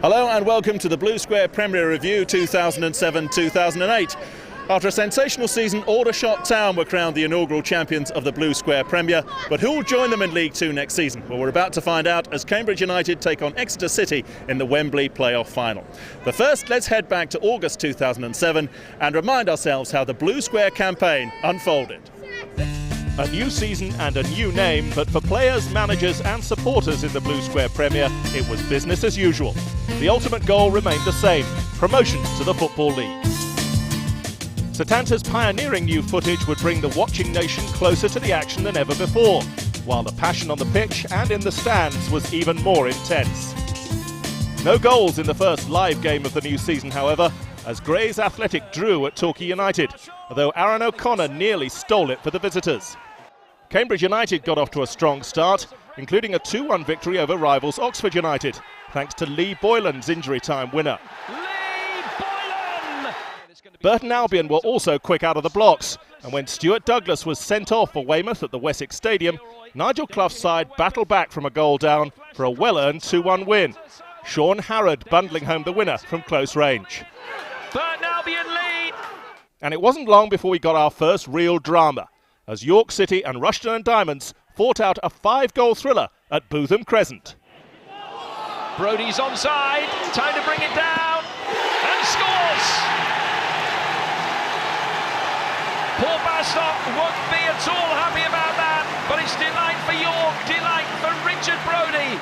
Hello and welcome to the Blue Square Premier Review 2007-2008. After a sensational season, Aldershot Town were crowned the inaugural champions of the Blue Square Premier, but who will join them in League 2 next season? Well, we're about to find out as Cambridge United take on Exeter City in the Wembley playoff final. But first, let's head back to August 2007 and remind ourselves how the Blue Square campaign unfolded. A new season and a new name, but for players, managers and supporters in the Blue Square Premier, it was business as usual. The ultimate goal remained the same: promotion to the Football League. Setanta's pioneering new footage would bring the watching nation closer to the action than ever before, while the passion on the pitch and in the stands was even more intense. No goals in the first live game of the new season, however, as Grays Athletic drew at Torquay United, although Aaron O'Connor nearly stole it for the visitors. Cambridge United got off to a strong start, including a 2-1 victory over rivals Oxford United, thanks to Lee Boylan's injury-time winner. Lee Boylan! Burton Albion were also quick out of the blocks, and when Stuart Douglas was sent off for Weymouth at the Wessex Stadium, Nigel Clough's side battled back from a goal down for a well-earned 2-1 win. Sean Harrod bundling home the winner from close range. Burton Albion lead! And it wasn't long before we got our first real drama, as York City and Rushden and Diamonds fought out a 5-goal thriller at Bootham Crescent. Brody's onside, time to bring it down, and scores! Paul Bastock won't be at all happy about that, but it's delight for York, delight for Richard Brodie.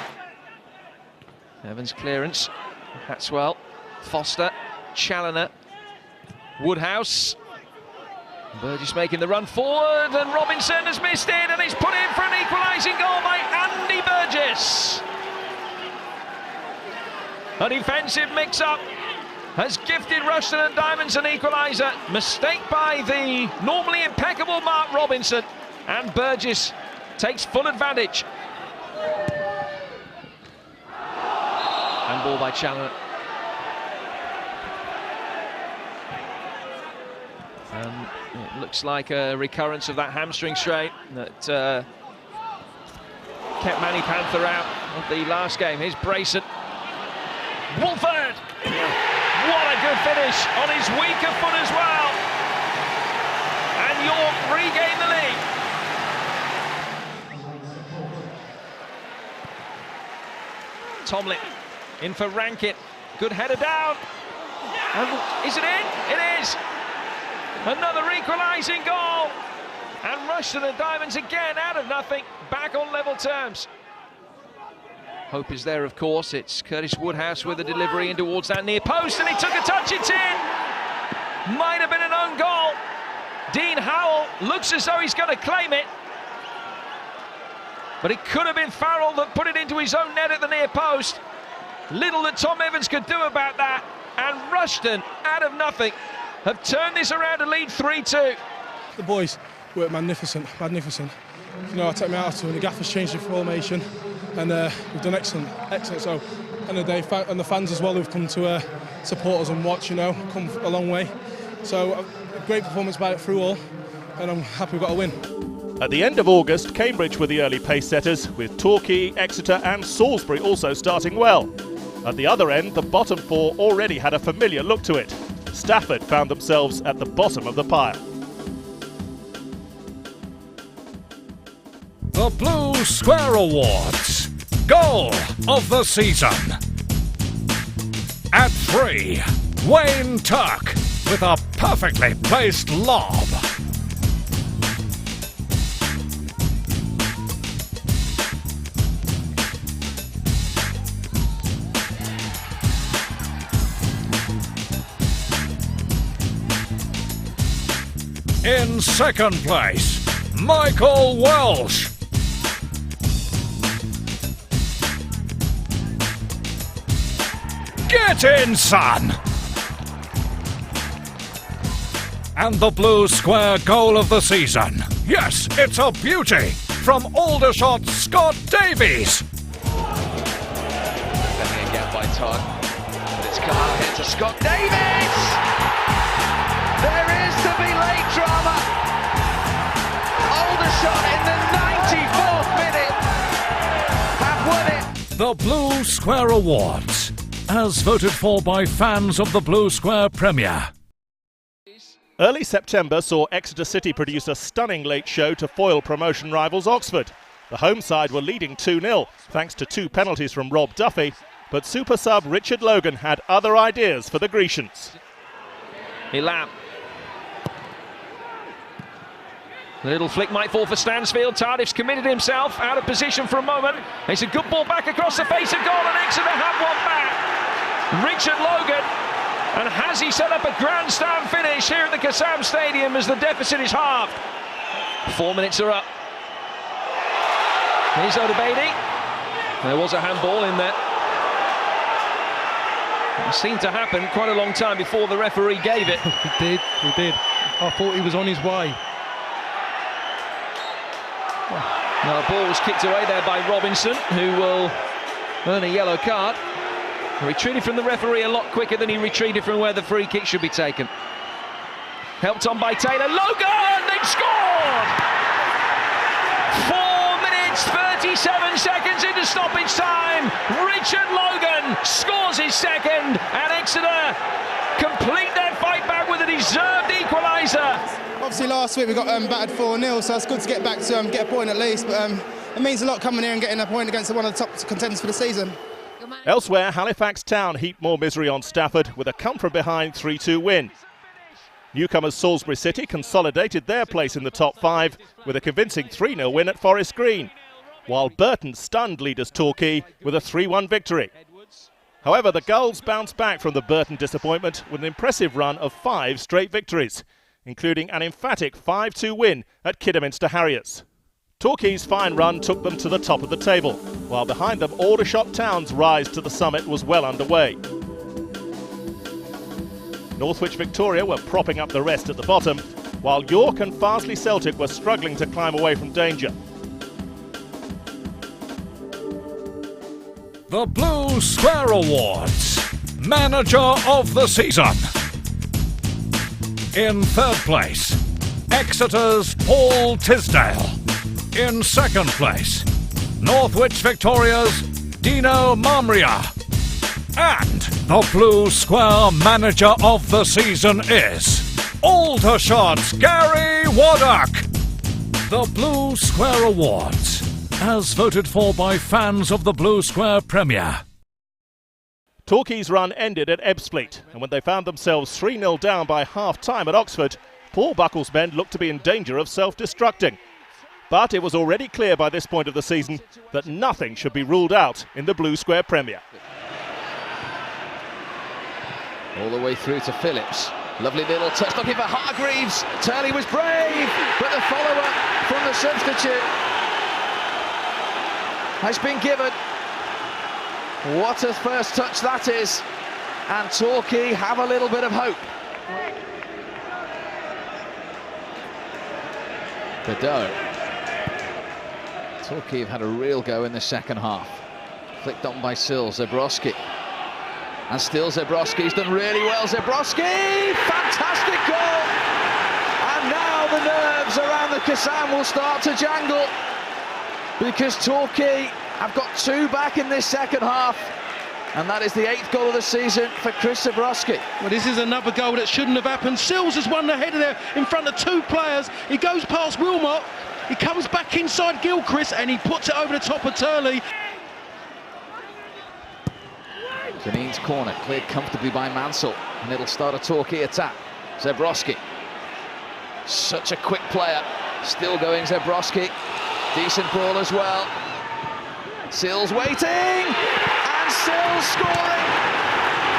Evans clearance, Hatswell, Foster, Challoner, Woodhouse. Burgess making the run forward, and Robinson has missed it, and it's put in for an equalising goal by Andy Burgess. A defensive mix-up has gifted Rushden and Diamonds an equaliser. Mistake by the normally impeccable Mark Robinson, and Burgess takes full advantage. And ball by Challoner. It looks like a recurrence of that hamstring strain that kept Manny Panther out of the last game. Here's Brayson. Wolford! What a good finish on his weaker foot as well. And York regain the lead. Tomlin in for Rankin. Good header down. And is it in? It is. Another equalising goal, and Rushden and Diamonds again out of nothing, back on level terms. Hope is there, of course. It's Curtis Woodhouse with a delivery in towards that near post, and he took a touch, it's in! Might have been an own goal. Dean Howell looks as though he's going to claim it, but it could have been Farrell that put it into his own net at the near post. Little that Tom Evans could do about that, and Rushden, out of nothing, have turned this around to lead 3-2. The boys work magnificent. You know, I take my hat off to them. The gaffer's changed the formation, and we've done excellent. So, and the fans as well who've come to support us and watch, you know, come a long way. So, a great performance by it through all, and I'm happy we've got a win. At the end of August, Cambridge were the early pace setters, with Torquay, Exeter and Salisbury also starting well. At the other end, the bottom four already had a familiar look to it. Stafford found themselves at the bottom of the pile. The Blue Square Awards. Goal of the season. At 3, Wayne Tuck with a perfectly placed lob. In second place, Michael Welsh. Get in, son! And the Blue Square goal of the season. Yes, it's a beauty from Aldershot Scott Davies. Stepping again by Todd, but it's come out here to Scott Davies! There is to be late drama. Aldershot in the 94th minute have won it. The Blue Square Awards. as voted for by fans of the Blue Square Premier. Early September saw Exeter City produce a stunning late show to foil promotion rivals Oxford. The home side were leading 2-0 thanks to 2 penalties from Rob Duffy, but super sub Richard Logan had other ideas for the Grecians. Elam. The little flick might fall for Stansfield. Tardif's committed himself, out of position for a moment. It's a good ball back across the face of goal, and Exeter have one back. Richard Logan, and has he set up a grandstand finish here at the Kassam Stadium as the deficit is halved? 4 minutes are up. Here's Odebeidi. There was a handball in there. It seemed to happen quite a long time before the referee gave it. He did. I thought he was on his way. Now the ball was kicked away there by Robinson, who will earn a yellow card. He retreated from the referee a lot quicker than he retreated from where the free kick should be taken. Helped on by Taylor. Logan! They've scored! 4 minutes, 37 seconds into stoppage time. Richard Logan scores his second, and Exeter complete their fight back with a deserved equaliser. Obviously last week we got battered 4-0, so it's good to get back to get a point at least, but it means a lot coming here and getting a point against one of the top contenders for the season. Elsewhere, Halifax Town heaped more misery on Stafford with a come-from-behind 3-2 win. Newcomers Salisbury City consolidated their place in the top 5 with a convincing 3-0 win at Forest Green, while Burton stunned leaders Torquay with a 3-1 victory. However, the Gulls bounced back from the Burton disappointment with an impressive run of 5 straight victories, including an emphatic 5-2 win at Kidderminster Harriers. Torquay's fine run took them to the top of the table, while behind them Aldershot Town's rise to the summit was well underway. Northwich Victoria were propping up the rest at the bottom, while York and Farsley Celtic were struggling to climb away from danger. The Blue Square Awards, Manager of the Season. In third place, Exeter's Paul Tisdale. In second place, Northwich Victoria's Dino Mamria. And the Blue Square Manager of the Season is Aldershot's Gary Waddock. The Blue Square Awards, as voted for by fans of the Blue Square Premier. Torquay's run ended at Ebbsfleet, and when they found themselves 3-0 down by half-time at Oxford, Paul Buckle's men looked to be in danger of self-destructing. But it was already clear by this point of the season that nothing should be ruled out in the Blue Square Premier. All the way through to Phillips. Lovely little touch, looking for Hargreaves. Turley was brave, but the follow-up from the substitute has been given. What a first touch that is. And Torquay have a little bit of hope. Beddoe. Torquay have had a real go in the second half. Flicked on by Sills, Zebrowski. And still Zebrowski's done really well. Zebrowski! Fantastic goal! And now the nerves around the Kassam will start to jangle, because Torquay have got 2 back in this second half. And that is the 8th goal of the season for Chris Zebrowski. Well, this is another goal that shouldn't have happened. Sills has won the header there in front of 2 players. He goes past Wilmot. He comes back inside Gilchrist and he puts it over the top of Turley. Janeen's corner cleared comfortably by Mansell, and it'll start a Torquay attack. Zebrowski, such a quick player, still going Zebrowski, decent ball as well. Sills waiting, and Sills scoring.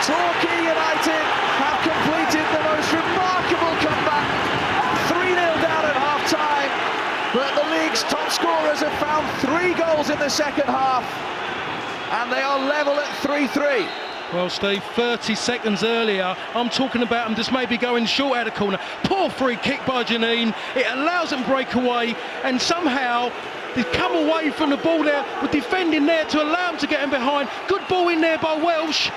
Torquay United have completed the most remarkable comeback, 3-0 down at half-time, but the league's top scorers have found 3 goals in the second half, and they are level at 3-3. Well, Steve, 30 seconds earlier, I'm talking about them just maybe going short out of corner. Poor free kick by Janine. It allows them to break away, and somehow they've come away from the ball there, with defending there to allow them to get in behind. Good ball in there by Welsh.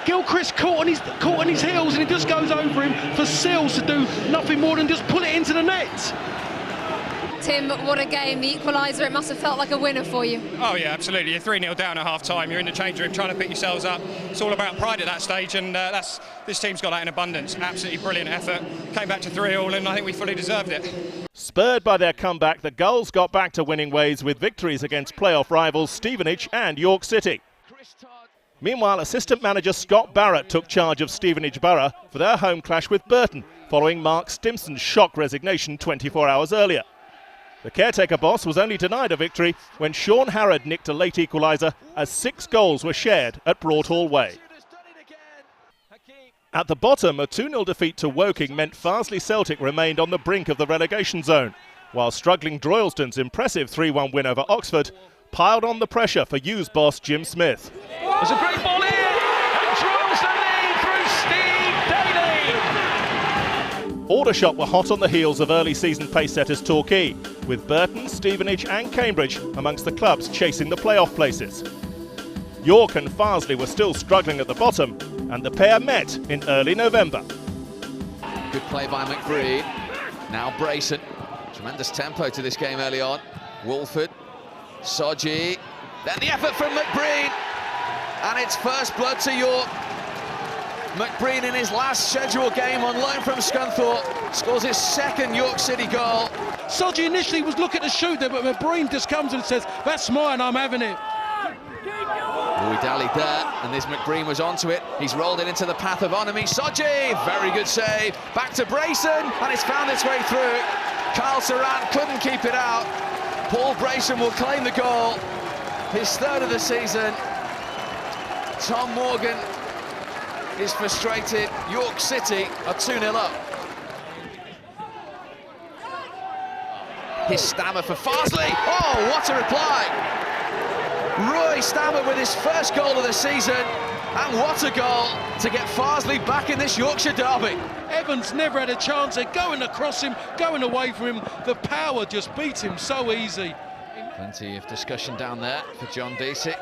Gilchrist caught on his heels, and he just goes over him for Sills to do nothing more than just pull it into the net. Tim, what a game. The equaliser, it must have felt like a winner for you. Oh yeah, absolutely. You're 3-0 down at half-time. You're in the change room trying to pick yourselves up. It's all about pride at that stage, and this team's got that in abundance. Absolutely brilliant effort. Came back to 3-0, and I think we fully deserved it. Spurred by their comeback, the Gulls got back to winning ways with victories against playoff rivals Stevenage and York City. Meanwhile, assistant manager Scott Barrett took charge of Stevenage Borough for their home clash with Burton, following Mark Stimson's shock resignation 24 hours earlier. The caretaker boss was only denied a victory when Sean Harrod nicked a late equaliser as 6 goals were shared at Broadhall Way. At the bottom, a 2-0 defeat to Woking meant Farsley Celtic remained on the brink of the relegation zone, while struggling Droylsden's impressive 3-1 win over Oxford piled on the pressure for Hughes boss Jim Smith. There's a great ball in, and Droylsden lead through Steve Daly. Aldershot were hot on the heels of early season pace setters Torquay, with Burton, Stevenage and Cambridge amongst the clubs chasing the playoff places. York and Farsley were still struggling at the bottom, and the pair met in early November. Good play by McBreen. Now Brayson. Tremendous tempo to this game early on. Wolford, Soji, then the effort from McBreen, and it's first blood to York. McBreen in his last scheduled game on loan from Scunthorpe scores his second York City goal. Soji initially was looking to shoot there, but McBreen just comes and says, "That's mine, I'm having it." We dallied there, and this McBreen was onto it. He's rolled it into the path of Onami. Soji, very good save. Back to Brayson, and it's found its way through. Kyle Saran couldn't keep it out. Paul Brayson will claim the goal, his third of the season. Tom Morgan is frustrated. York City are 2-0 up. His Stammer for Farsley. Oh, what a reply! Roy Stammer with his first goal of the season, and what a goal to get Farsley back in this Yorkshire derby. Evans never had a chance. They're going across him, going away from him. The power just beats him so easy. Plenty of discussion down there for John Deasick,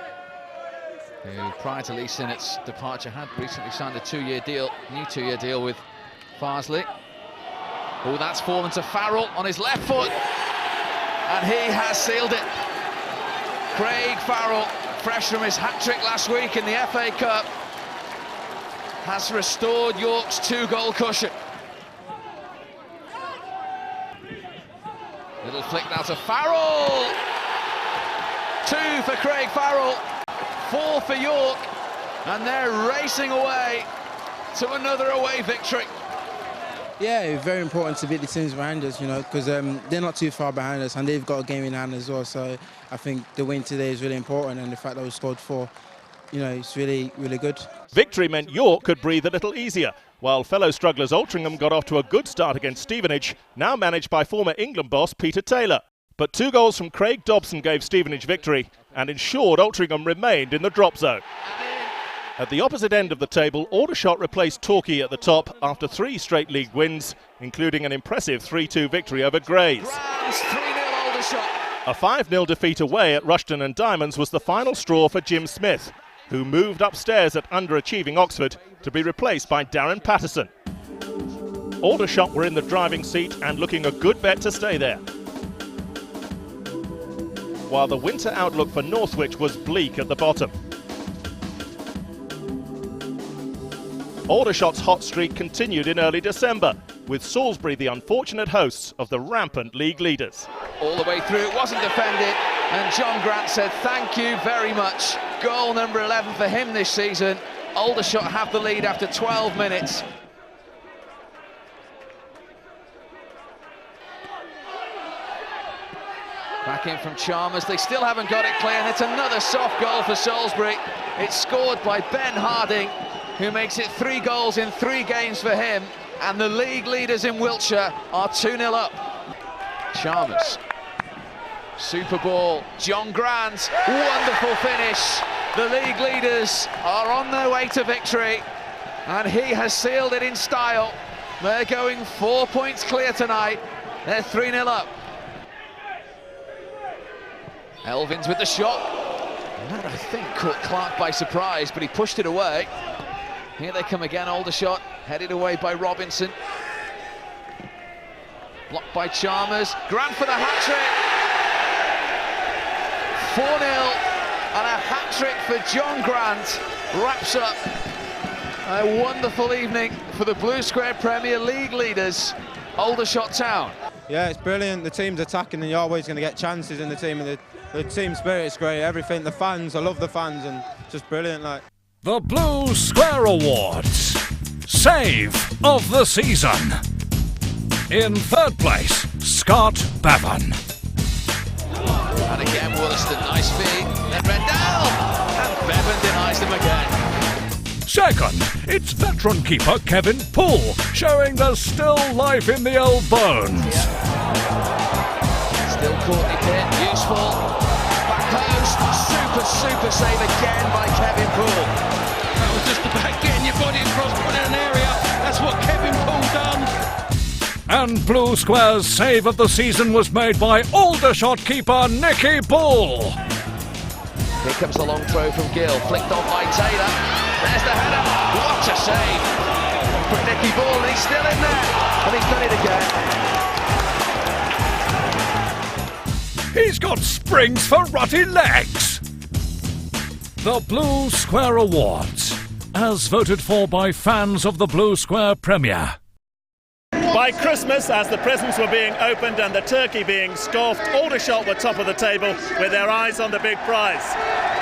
who prior to Lee Sinnott's departure had recently signed a 2-year deal, new 2-year deal with Farsley. Oh, that's fallen to Farrell on his left foot, and he has sealed it. Craig Farrell, fresh from his hat-trick last week in the FA Cup, has restored York's 2-goal cushion. Little flick now to Farrell. 2 for Craig Farrell, 4 for York, and they're racing away to another away victory. Yeah, very important to beat the teams behind us, you know, because they're not too far behind us and they've got a game in hand as well. So I think the win today is really important, and the fact that we scored 4, you know, it's really, really good. Victory meant York could breathe a little easier, while fellow strugglers Altrincham got off to a good start against Stevenage, now managed by former England boss Peter Taylor. But 2 goals from Craig Dobson gave Stevenage victory and ensured Altrincham remained in the drop zone. At the opposite end of the table, Aldershot replaced Torquay at the top after 3 straight league wins, including an impressive 3-2 victory over Grays. 3-0 Aldershot. A 5-0 defeat away at Rushton and Diamonds was the final straw for Jim Smith, who moved upstairs at underachieving Oxford to be replaced by Darren Patterson. Aldershot were in the driving seat and looking a good bet to stay there, while the winter outlook for Northwich was bleak at the bottom. Aldershot's hot streak continued in early December, with Salisbury the unfortunate hosts of the rampant league leaders. All the way through, it wasn't defended, and John Grant said thank you very much. Goal number 11 for him this season. Aldershot have the lead after 12 minutes. Back in from Chalmers, they still haven't got it clear, and it's another soft goal for Salisbury. It's scored by Ben Harding, who makes it 3 goals in 3 games for him, and the league leaders in Wiltshire are 2-0 up. Chalmers, super ball, John Grant, wonderful finish. The league leaders are on their way to victory, and he has sealed it in style. They're going 4 points clear tonight. They're 3-0 up. Elvins with the shot. That, I think, caught Clark by surprise, but he pushed it away. Here they come again, Aldershot, headed away by Robinson. Blocked by Chalmers. Grant for the hat-trick. 4-0 and a hat-trick for John Grant wraps up a wonderful evening for the Blue Square Premier League leaders, Aldershot Town. Yeah, it's brilliant. The team's attacking and you're always going to get chances in the team. And the team spirit is great. Everything, the fans, I love the fans, and just brilliant. Like The Blue Square Awards. Save of the season. In third place, Scott Bevan. And again, Wollaston, nice feed. Then Rendell, and Bevan denies them again. Second, it's veteran keeper Kevin Poole, showing there's still life in the old bones. Still Courtney Pitt, useful. Back post, super save again by Kevin Poole. That was just about getting your body across, putting in an area. That's what Kevin Poole done. And Blue Square's save of the season was made by Aldershot keeper Nicky Bull. Here comes the long throw from Gill, flicked on by Taylor. There's the header. What a save from Nicky Bull, and he's still in there, and he's done it again. He's got springs for rutty legs. The Blue Square Awards, as voted for by fans of the Blue Square Premier. By Christmas, as the presents were being opened and the turkey being scoffed, Aldershot were top of the table with their eyes on the big prize.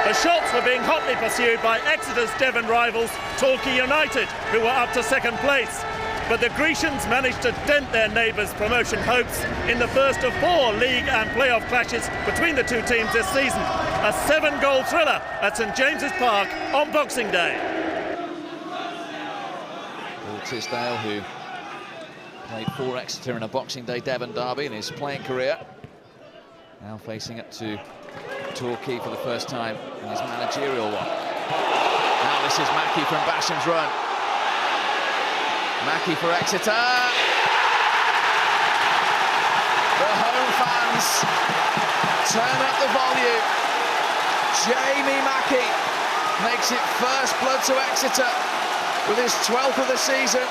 The shots were being hotly pursued by Exeter's Devon rivals, Torquay United, who were up to second place. But the Grecians managed to dent their neighbours' promotion hopes in the first of 4 league and playoff clashes between the two teams this season. A 7-goal thriller at St James's Park on Boxing Day. Paul Tisdale, who played for Exeter in a Boxing Day Devon derby in his playing career, now facing up to Torquay for the first time in his managerial one. Now this is Mackey from Basham's run. Mackey for Exeter. The home fans turn up the volume. Jamie Mackey makes it first blood to Exeter with his 12th of the season.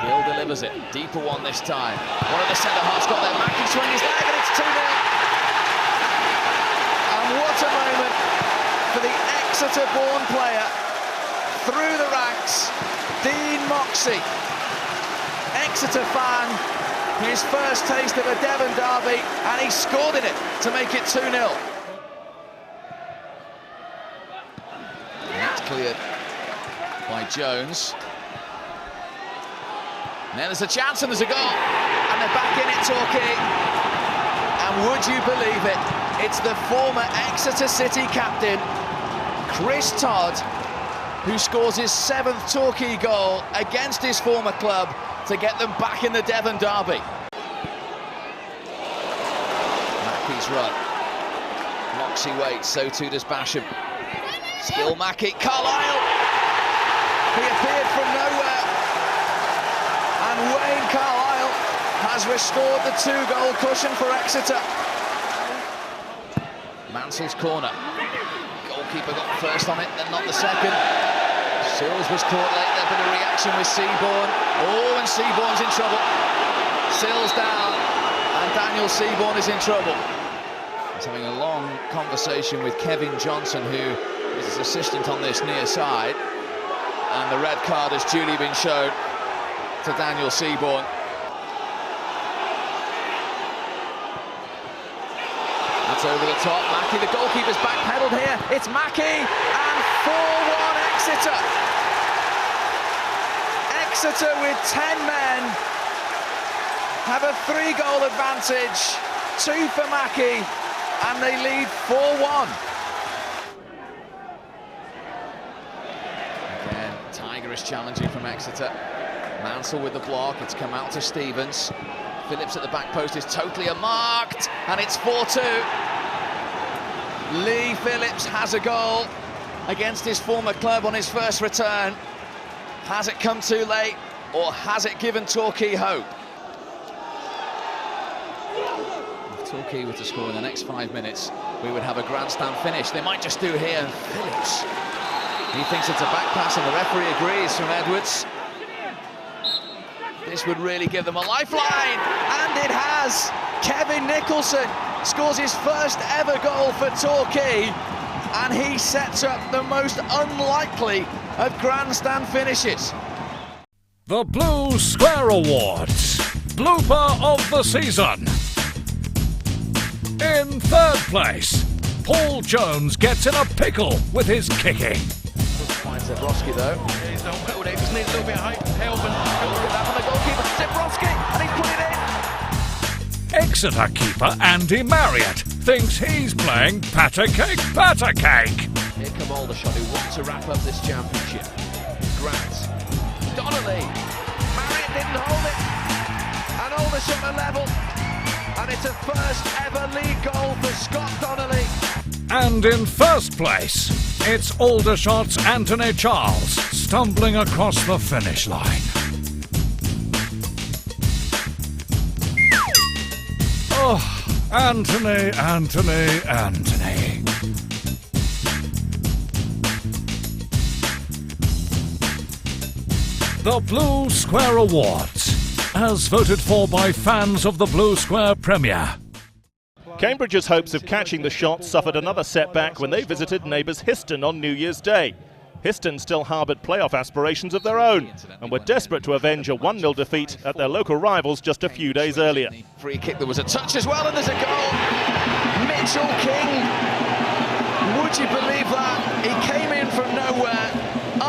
Gill delivers it, deeper one this time. One of the centre-halves got there, Mackey swing his leg, and it's 2-0. And what a moment for the Exeter-born player. Through the ranks, Dean Moxey. Exeter fan, his first taste of a Devon derby, and he scored in it to make it 2-0. That's cleared by Jones. And then there's a chance and there's a goal, and they're back in it, Torquay. And would you believe it, it's the former Exeter City captain, Chris Todd, who scores his 7th Torquay goal against his former club to get them back in the Devon derby. Mackey's run. Moxey waits, so too does Basham. Still Mackey, Carlisle! He appeared from nowhere. And Wayne Carlisle has restored the 2-goal cushion for Exeter. Mansell's corner. Goalkeeper got the first on it, then not the second. Sills was caught late, there'd been a reaction with Seaborn. Oh, and Seaborn's in trouble. Sills down, and Daniel Seaborn is in trouble. He's having a long conversation with Kevin Johnson, who is his assistant on this near side. And the red card has duly been shown to Daniel Seaborn. That's over the top. Mackey, the goalkeeper's backpedaled here. It's Mackey, and 4-1 Exeter. Exeter with 10 men have a 3-goal advantage. 2 for Mackey, and they lead 4-1. Again, Tiger is challenging from Exeter. Mansell with the block, it's come out to Stevens. Phillips at the back post is totally unmarked, and it's 4-2. Lee Phillips has a goal against his former club on his first return. Has it come too late, or has it given Torquay hope? If Torquay were to score in the next 5 minutes, we would have a grandstand finish. They might just do here. Phillips, he thinks it's a back pass, and the referee agrees from Edwards. This would really give them a lifeline, and it has. Kevin Nicholson scores his first ever goal for Torquay, and he sets up the most unlikely of grandstand finishes. The Blue Square Awards, blooper of the season. In third place, Paul Jones gets in a pickle with his kicking. Finds Zebrowski though. He's done well with it, just needs a little bit of help and Look at that from the goalkeeper, Zebrowski, and he's put it in. Exeter keeper Andy Marriott thinks he's playing patter cake. Here come Aldershot, who want to wrap up this championship. Grant, Donnelly, Marriott didn't hold it, and Aldershot are level, and it's a first ever league goal for Scott Donnelly. And in first place, it's Aldershot's Anthony Charles stumbling across the finish line. Oh, Anthony. The Blue Square Awards, as voted for by fans of the Blue Square Premier. Cambridge's hopes of catching the shot suffered another setback when they visited neighbours Histon on New Year's Day. Histon still harboured playoff aspirations of their own and were desperate to avenge a 1-0 defeat at their local rivals just a few days earlier. Free kick, there was a touch as well, and there's a goal. Mitchell King, would you believe that? He came in from nowhere,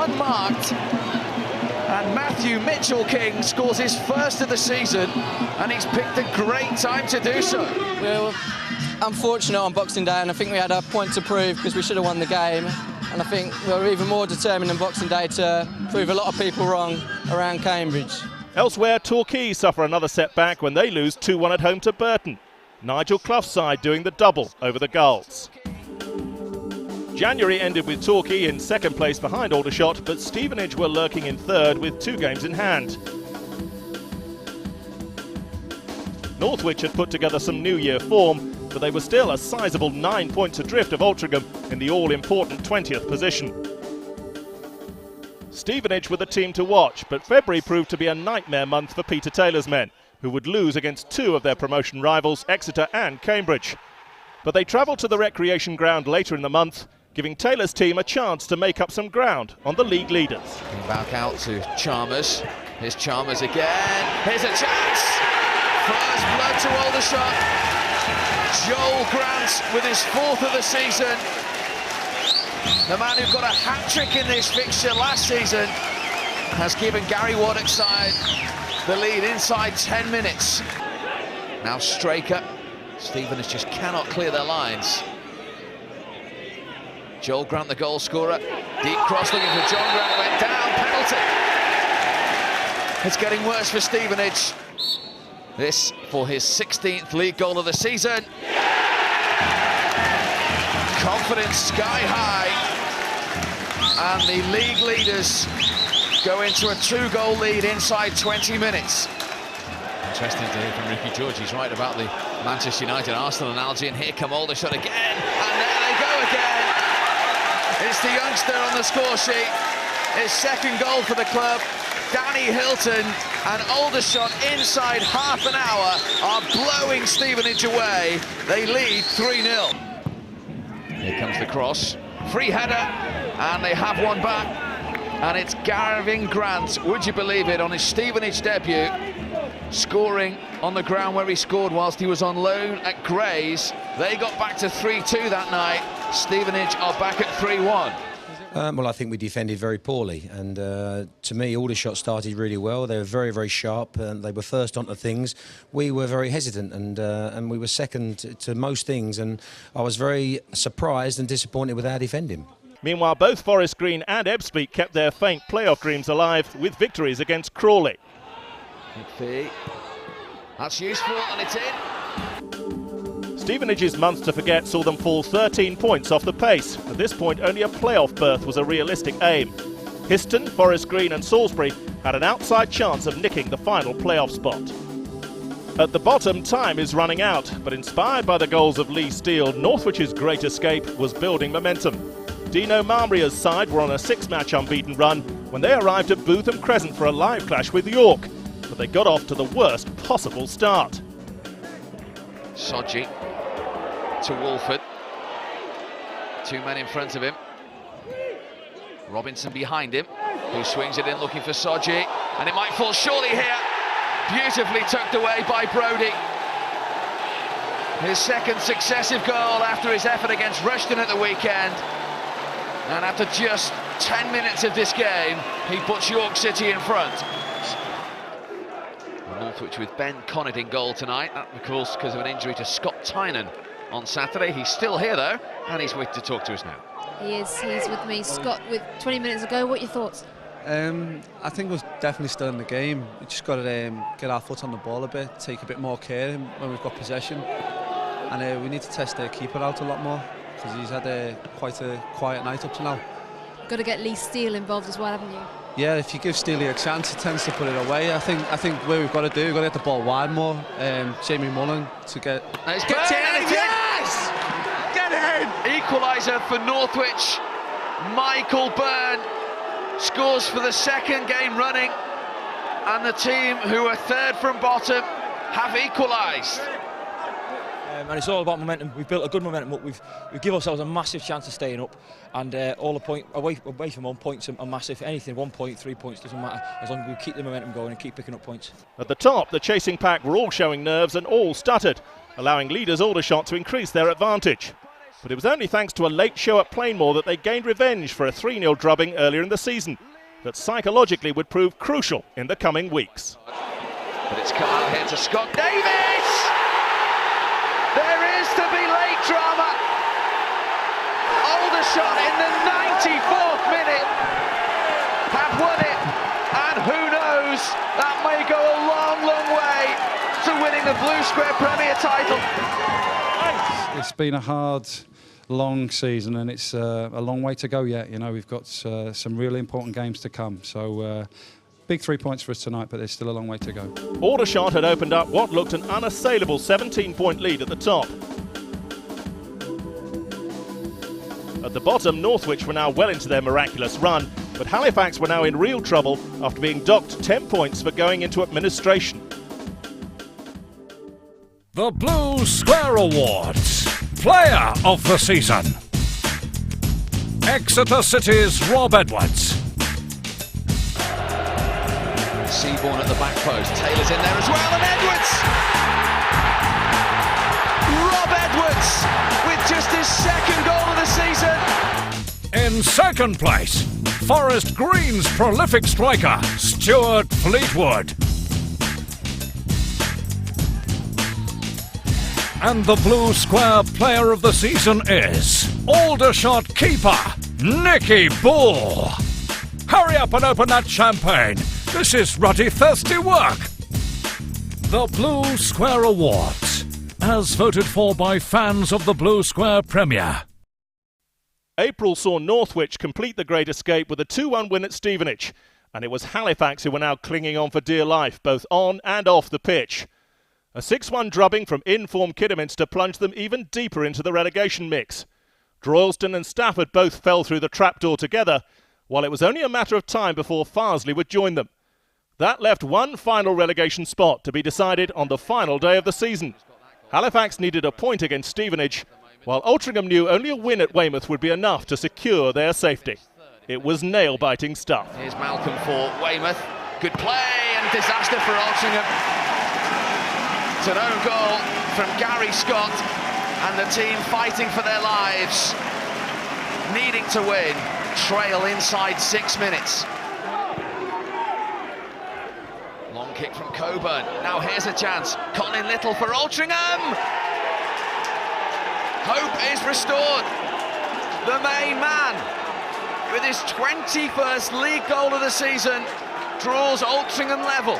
unmarked, and Matthew Mitchell King scores his first of the season, and he's picked a great time to do so. Well, unfortunate on Boxing Day, and I think we had a point to prove because we should have won the game. And I think we were even more determined on Boxing Day to prove a lot of people wrong around Cambridge. Elsewhere, Torquay suffer another setback when they lose 2-1 at home to Burton. Nigel Clough's side doing the double over the Gulls. January ended with Torquay in second place behind Aldershot, but Stevenage were lurking in third with 2 games in hand. Northwich had put together some New Year form, but they were still a sizable 9 points adrift of Altrincham in the all-important 20th position. Stevenage were the team to watch, but February proved to be a nightmare month for Peter Taylor's men, who would lose against 2 of their promotion rivals, Exeter and Cambridge. But they travelled to the recreation ground later in the month, giving Taylor's team a chance to make up some ground on the league leaders. Back out to Chalmers. Here's Chalmers again. Here's a chance. First blood to Aldershot. Joel Grant with his 4th of the season. The man who got a hat-trick in this fixture last season has given Gary Waddock's side the lead inside 10 minutes. Now Straker. Stevenage just cannot clear their lines. Joel Grant, the goal scorer. Deep cross looking for John Grant, went down, penalty. It's getting worse for Stevenage. This for his 16th league goal of the season. Confidence sky high. And the league leaders go into a 2-goal lead inside 20 minutes. Interesting to hear from Ricky George. He's right about the Manchester United, Arsenal analogy. And here come Aldershot again. And there they go again. It's the youngster on the score sheet. His 2nd goal for the club. Danny Hilton and Aldershot inside half an hour are blowing Stevenage away. They lead 3-0. Here comes the cross. Free header, and they have one back. And it's Gavin Grant, would you believe it, on his Stevenage debut, scoring on the ground where he scored whilst he was on loan at Grays. They got back to 3-2 that night. Stevenage are back at 3-1. Well, I think we defended very poorly, and to me, Aldershot started really well. They were very, very sharp, and they were first onto things. We were very hesitant, and we were second to most things, and I was very surprised and disappointed with our defending. Meanwhile, both Forest Green and Ebbsfleet kept their faint playoff dreams alive with victories against Crawley. That's useful, and it's in. Stevenage's month to forget saw them fall 13 points off the pace. At this point, only a playoff berth was a realistic aim. Histon, Forest Green and Salisbury had an outside chance of nicking the final playoff spot. At the bottom, time is running out, but inspired by the goals of Lee Steele, Northwich's great escape was building momentum. Dino Marmria's side were on a 6-match unbeaten run when they arrived at Bootham Crescent for a live clash with York. but they got off to the worst possible start. Sodji to Wolford. 2 men in front of him. Robinson behind him, who swings it in looking for Sodji, and it might fall shortly here. Beautifully tucked away by Brodie. His second successive goal after his effort against Rushden at the weekend. And after just 10 minutes of this game, he puts York City in front. Northwich with Ben Connaught in goal tonight, that of course because of an injury to Scott Tynan on Saturday. He's still here though, and he's with to talk to us now. He is, he's with me. Scott, with 20 minutes ago, what are your thoughts? I think we're definitely still in the game. We just got to get our foot on the ball a bit, take a bit more care when we've got possession. And we need to test their keeper out a lot more, because he's had quite a quiet night up to now. Got to get Lee Steele involved as well, haven't you? Yeah, if you give Steely a chance, he tends to put it away. I think where we've got to do, we've got to get the ball wide more. Jamie Mullen to get... It's get in! Yes! Get in! Equaliser for Northwich. Michael Byrne scores for the second game running, and the team who are third from bottom have equalised. And it's all about momentum. We've built a good momentum up. We've given ourselves a massive chance of staying up, and all the point away from 1 points are massive. Anything 1 point, 3 points doesn't matter as long as we keep the momentum going and keep picking up points. At the top, the chasing pack were all showing nerves and all stuttered, allowing leaders Aldershot to increase their advantage. But it was only thanks to a late show at Plainmoor that they gained revenge for a 3-0 drubbing earlier in the season, that psychologically would prove crucial in the coming weeks. But it's come out here to Scott Davis! There is to be late drama. Aldershot in the 94th minute have won it, and who knows, that may go a long, long way to winning the Blue Square Premier title. It's been a hard, long season, and it's a long way to go yet. You know, we've got some really important games to come. So big 3 points for us tonight, but there's still a long way to go. Aldershot had opened up what looked an unassailable 17-point lead at the top. At the bottom, Northwich were now well into their miraculous run, but Halifax were now in real trouble after being docked 10 points for going into administration. The Blue Square Awards Player of the Season. Exeter City's Rob Edwards. Seaborn at the back post, Taylor's in there as well, and Edwards! Rob Edwards with just his second goal of the season. In second place, Forest Green's prolific striker, Stuart Fleetwood. And the Blue Square Player of the Season is Aldershot keeper, Nicky Bull. Hurry up and open that champagne. This is ruddy, thirsty work. The Blue Square Awards, as voted for by fans of the Blue Square Premier. April saw Northwich complete the Great Escape with a 2-1 win at Stevenage, and it was Halifax who were now clinging on for dear life, both on and off the pitch. A 6-1 drubbing from in-form Kidderminster plunged them even deeper into the relegation mix. Droylsden and Stafford both fell through the trapdoor together, while it was only a matter of time before Farsley would join them. That left one final relegation spot to be decided on the final day of the season. Halifax needed a point against Stevenage, while Altrincham knew only a win at Weymouth would be enough to secure their safety. It was nail-biting stuff. Here's Malcolm for Weymouth. Good play and disaster for Altrincham. It's an own goal from Gary Scott, and the team fighting for their lives, needing to win, trail inside 6 minutes. Long kick from Coburn. Now here's a chance. Colin Little for Altrincham. Hope is restored. The main man, with his 21st league goal of the season, draws Altrincham level.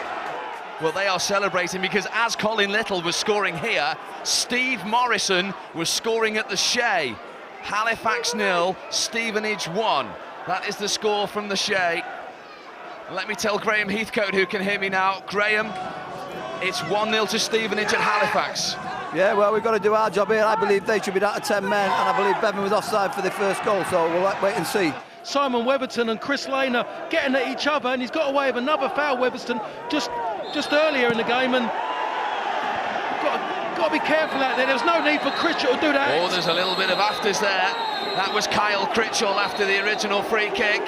Well, they are celebrating because as Colin Little was scoring here, Steve Morrison was scoring at the Shea. Halifax 0, Stevenage 1. That is the score from the Shea. Let me tell Graham Heathcote, who can hear me now. Graham, it's 1-0 to Stevenage at Halifax. Yeah, well, we've got to do our job here. I believe they should be down to 10 men, and I believe Bevan was offside for the first goal, so we'll wait and see. Simon Weatherton and Chris Lane are getting at each other, and he's got away with another foul. Weatherton just just earlier in the game, and got to be careful out there. There's no need for Critchell to do that. Oh, there's a little bit of afters there. That was Kyle Critchell after the original free kick.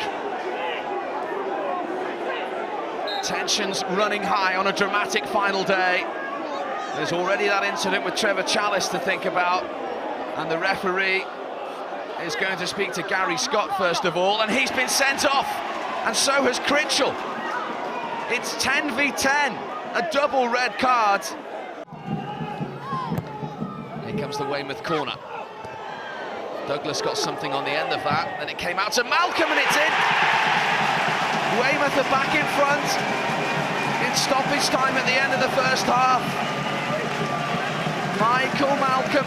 Tensions running high on a dramatic final day. There's already that incident with Trevor Challis to think about, and the referee is going to speak to Gary Scott first of all, and he's been sent off, and so has Critchell. It's 10 v 10, a double red card. Here comes the Weymouth corner. Douglas got something on the end of that, then it came out to Malcolm and it's in. Weymouth are back in front in stoppage time at the end of the first half. Michael Malcolm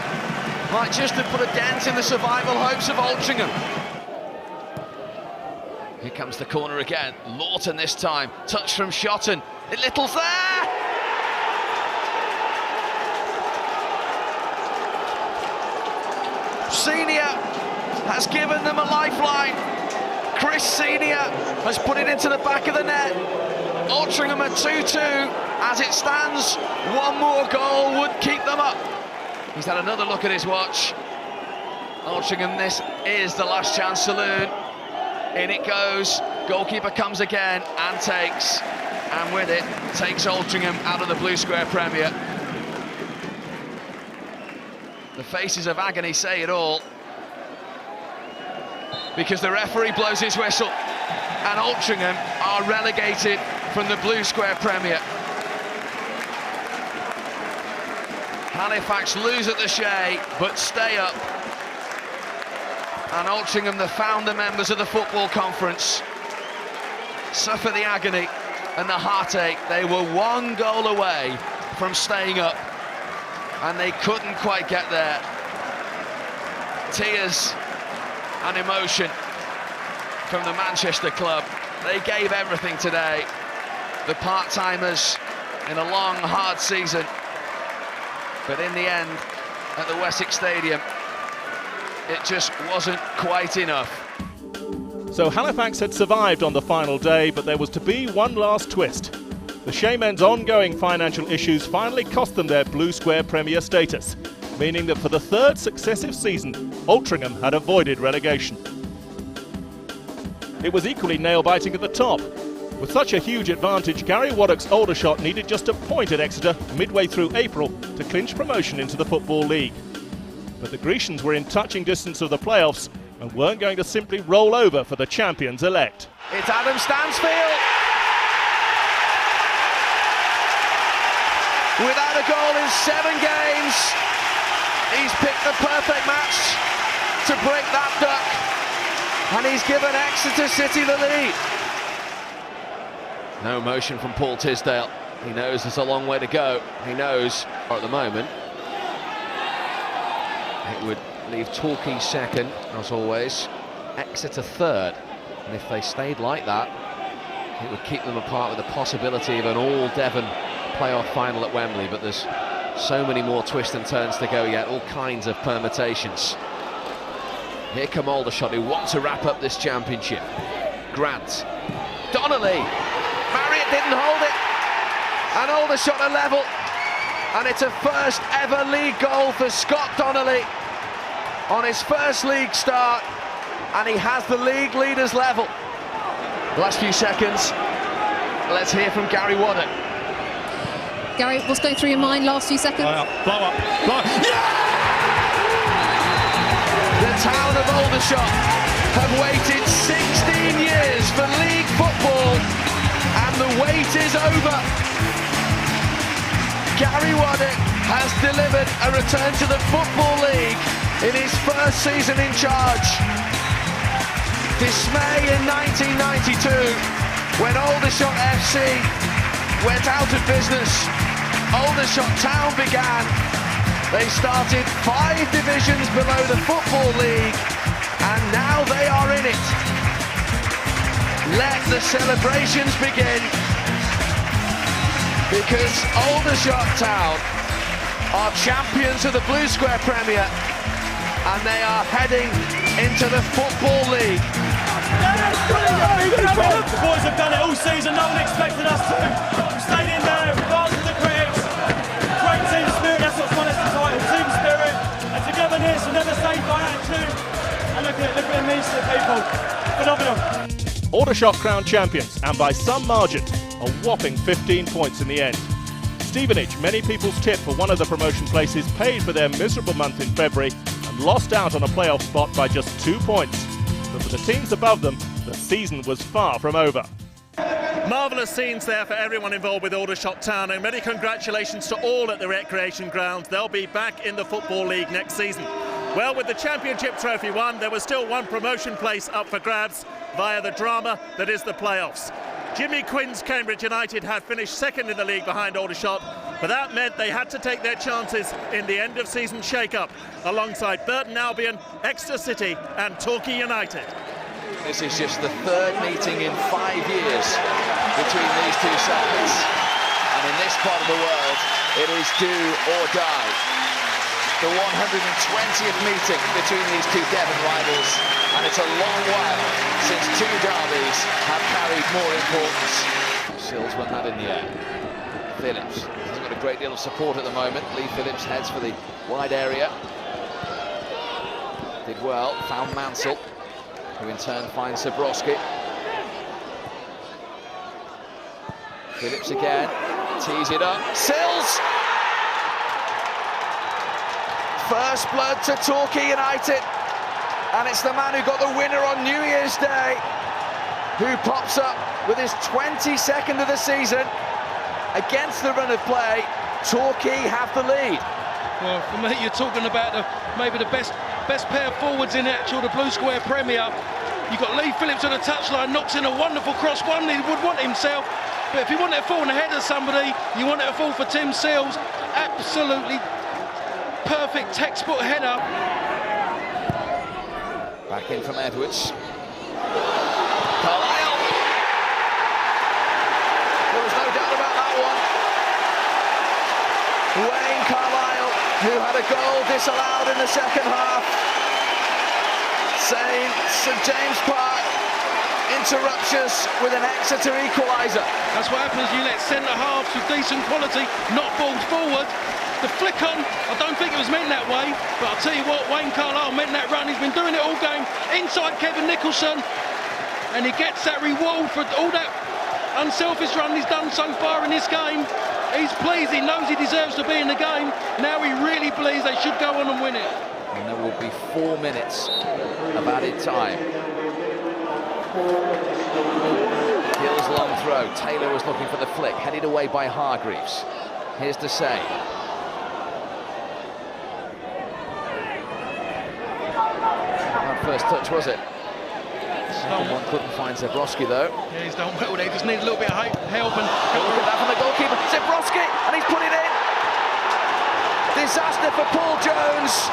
might just have put a dent in the survival hopes of Altrincham. Here comes the corner again. Lawton this time. Touch from Shotton. Little's there! Senior has given them a lifeline. Chris Senior has put it into the back of the net. Altrincham at 2-2. As it stands, one more goal would keep them up. He's had another look at his watch. Altrincham, this is the last chance saloon. In it goes. Goalkeeper comes again and takes. And with it, takes Altrincham out of the Blue Square Premier. The faces of agony say it all. Because the referee blows his whistle. And Altrincham are relegated from the Blue Square Premier. Halifax lose at the Shea, but stay up. And Altrincham, the founder members of the Football Conference, suffer the agony and the heartache. They were one goal away from staying up, and they couldn't quite get there. Tears and emotion from the Manchester club. They gave everything today. The part-timers in a long, hard season. But in the end, at the Wessex Stadium, it just wasn't quite enough. So Halifax had survived on the final day, but there was to be one last twist. The Shea men's ongoing financial issues finally cost them their Blue Square Premier status, meaning that for the third successive season, Altrincham had avoided relegation. It was equally nail-biting at the top. With such a huge advantage, Gary Waddock's Aldershot needed just a point at Exeter midway through April to clinch promotion into the Football League. But the Grecians were in touching distance of the playoffs and weren't going to simply roll over for the champions-elect. It's Adam Stansfield. Without a goal in 7 games, he's picked the perfect match to break that duck, and he's given Exeter City the lead. No motion from Paul Tisdale. He knows there's a long way to go. He knows, at the moment, it would leave Torquay second, as always, Exeter third. And if they stayed like that, it would keep them apart with the possibility of an all-Devon playoff final at Wembley. But there's so many more twists and turns to go yet, all kinds of permutations. Here come Aldershot, who want to wrap up this championship. Grant, Donnelly, Marriott didn't hold it, and Aldershot are level, and it's a first ever league goal for Scott Donnelly on his first league start, and he has the league leaders level. Last few seconds, let's hear from Gary Waddock. Gary, what's going through your mind last few seconds? Blow up. Yeah! The town of Aldershot have waited 16 years for league football, and the wait is over. Gary Waddock has delivered a return to the Football League in his first season in charge. Dismay in 1992 when Aldershot FC went out of business. Aldershot Town began. They started 5 divisions below the Football League, and now they are in it. Let the celebrations begin, because Aldershot Town are champions of the Blue Square Premier, and they are heading into the Football League. The boys have done it all season, no one expected us to. Stayed in there, thanks to the people. Phenomenal. Aldershot crowned champions, and by some margin, a whopping 15 points in the end. Stevenage, many people's tip for one of the promotion places, paid for their miserable month in February and lost out on a playoff spot by just 2 points. But for the teams above them, the season was far from over. Marvellous scenes there for everyone involved with Aldershot Town, and many congratulations to all at the recreation grounds. They'll be back in the Football League next season. Well, with the Championship trophy won, there was still one promotion place up for grabs via the drama that is the playoffs. Jimmy Quinn's Cambridge United had finished second in the league behind Aldershot, but that meant they had to take their chances in the end-of-season shake-up alongside Burton Albion, Exeter City and Torquay United. This is just the third meeting in 5 years between these two sides. And in this part of the world, it is do or die. The 120th meeting between these two Devon rivals, and it's a long while since two derbies have carried more importance. Sills won that in the air. Phillips hasn't got a great deal of support at the moment. Lee Phillips heads for the wide area. Did well, found Mansell, who in turn finds Zabrowski. Phillips again, tees it up, Sills! First blood to Torquay United, and it's the man who got the winner on New Year's Day who pops up with his 22nd of the season. Against the run of play, Torquay have the lead. Well, for me, you're talking about maybe the best pair of forwards in the Blue Square Premier. You've got Lee Phillips on the touchline, knocks in a wonderful cross, one he would want himself. But if you want it to fall in the head of somebody, you want it to fall for Tim Sills. Absolutely perfect textbook header. Back in from Edwards. Carlisle. There was no doubt about that one. Wayne Carlisle, who had a goal disallowed in the second half. St James Park interrupts us with an Exeter equaliser. That's what happens, you let centre-halves with decent quality knock balls forward. The flick on, I don't think it was meant that way, but I'll tell you what, Wayne Carlisle meant that run. He's been doing it all game, inside Kevin Nicholson, and he gets that reward for all that unselfish run he's done so far in this game. He's pleased, he knows he deserves to be in the game. Now he really believes they should go on and win it. And there will be 4 minutes of added time. Gill's long throw, Taylor was looking for the flick, headed away by Hargreaves. Here's the save. First touch, was it? Second one couldn't find Zabrowski though. Yeah, he's done well there, just need a little bit of help and... Look at that from the goalkeeper, Zabrowski, and he's put it in! Disaster for Paul Jones,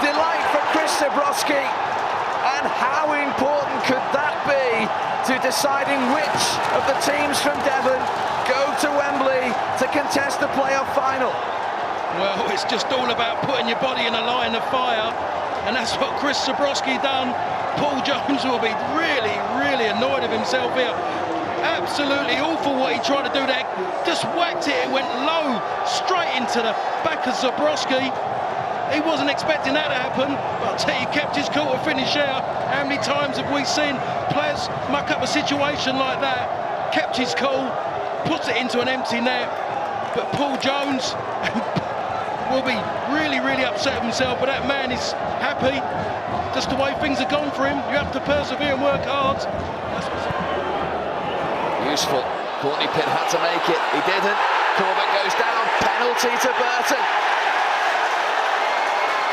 delight for Chris Zabrowski, and how important could that be to deciding which of the teams from Devon go to Wembley to contest the playoff final? Well, it's just all about putting your body in a line of fire, and that's what Chris Zabrowski done. Paul Jones will be really, really annoyed of himself here. Absolutely awful what he tried to do there. Just whacked it, it went low, straight into the back of Zabrowski. He wasn't expecting that to happen, but I'll tell you, he kept his cool to finish out. How many times have we seen players muck up a situation like that, kept his cool, puts it into an empty net, but Paul Jones will be really, really upset with himself, but that man is happy. Just the way things have gone for him. You have to persevere and work hard. Useful. Courtney Pitt had to make it. He didn't. Corbett goes down. Penalty to Burton.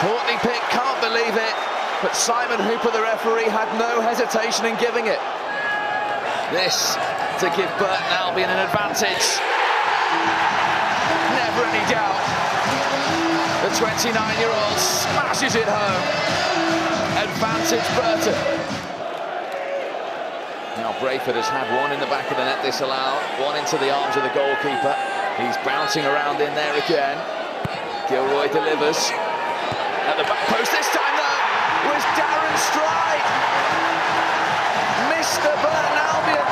Courtney Pitt can't believe it, but Simon Hooper, the referee, had no hesitation in giving it. This to give Burton Albion an advantage. Never any doubt. The 29-year-old smashes it home. Advantage Burton. Now Brayford has had one in the back of the net disallowed, one into the arms of the goalkeeper. He's bouncing around in there again. Gilroy delivers. At the back post this time though was Darren Stride. Mr. Burton Albion